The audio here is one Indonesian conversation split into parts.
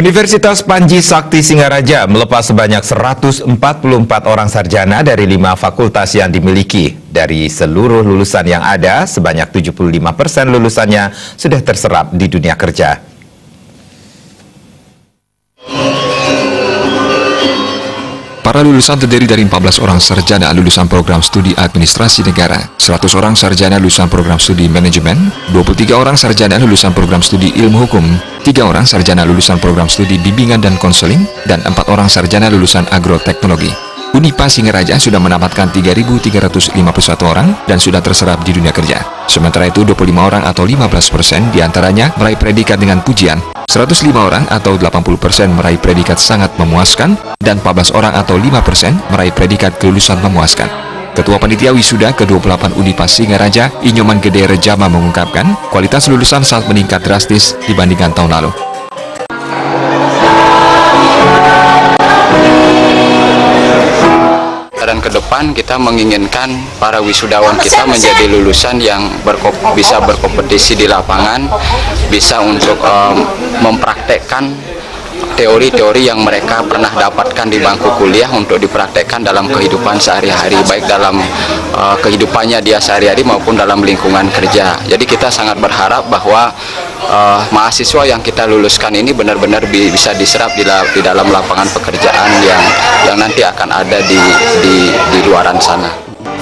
Universitas Panji Sakti Singaraja melepas sebanyak 144 orang sarjana dari 5 fakultas yang dimiliki. Dari seluruh lulusan yang ada, sebanyak 75% lulusannya sudah terserap di dunia kerja. Para lulusan terdiri dari 14 orang sarjana lulusan program studi administrasi negara, 100 orang sarjana lulusan program studi manajemen, 23 orang sarjana lulusan program studi ilmu hukum, 3 orang sarjana lulusan program studi bimbingan dan konseling, dan 4 orang sarjana lulusan agroteknologi. Unipas Singaraja sudah mendapatkan 3.351 orang dan sudah terserap di dunia kerja. Sementara itu 25 orang atau 15% diantaranya meraih predikat dengan pujian, 105 orang atau 80% meraih predikat sangat memuaskan, dan 14 orang atau 5% meraih predikat kelulusan memuaskan. Ketua Panitia Wisuda ke-28 Unipas Singaraja, Inyoman Gede Rejama mengungkapkan, kualitas lulusan sangat meningkat drastis dibandingkan tahun lalu. Dan ke depan kita menginginkan para wisudawan kita menjadi lulusan yang bisa berkompetisi di lapangan, bisa untuk mempraktekkan teori-teori yang mereka pernah dapatkan di bangku kuliah untuk dipraktekkan dalam kehidupan sehari-hari, baik dalam kehidupannya dia sehari-hari maupun dalam lingkungan kerja. Jadi kita sangat berharap bahwa mahasiswa yang kita luluskan ini benar-benar bisa diserap di dalam lapangan pekerjaan yang nanti akan ada di luaran sana.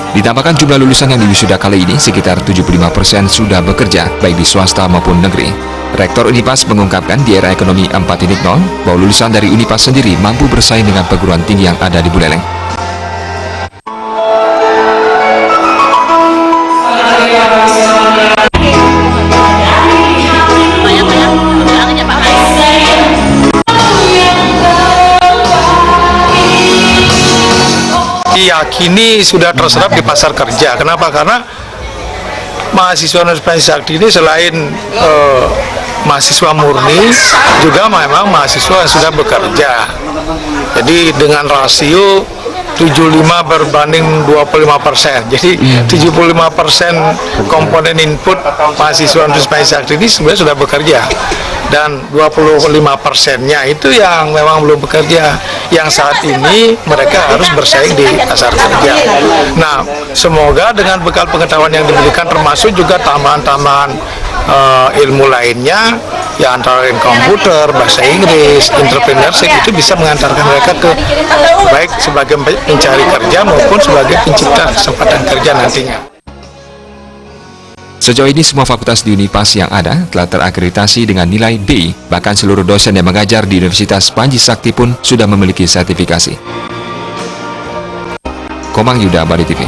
Ditambahkan jumlah lulusan yang diwisuda kali ini sekitar 75% sudah bekerja, baik di swasta maupun negeri. Rektor Unipas mengungkapkan di era ekonomi 4.0 bahwa lulusan dari Unipas sendiri mampu bersaing dengan perguruan tinggi yang ada di Buleleng. Diyakini sudah terserap di pasar kerja. Kenapa? Karena mahasiswa Universitas Sakti ini selain mahasiswa murni, juga memang mahasiswa yang sudah bekerja. Jadi dengan rasio 75 berbanding 25%. Jadi 75% komponen input mahasiswa Universitas Sakti ini sebenarnya sudah bekerja. Dan 25%-nya itu yang memang belum bekerja, yang saat ini mereka harus bersaing di pasar kerja. Nah, semoga dengan bekal pengetahuan yang diberikan, termasuk juga tambahan-tambahan ilmu lainnya, ya antara lain komputer, bahasa Inggris, entrepreneurship, itu bisa mengantarkan mereka ke baik sebagai pencari kerja maupun sebagai pencipta kesempatan kerja nantinya. Sejauh ini semua fakultas di Unipas yang ada telah terakreditasi dengan nilai B, bahkan seluruh dosen yang mengajar di Universitas Panji Sakti pun sudah memiliki sertifikasi. Komang Yuda, Bali TV.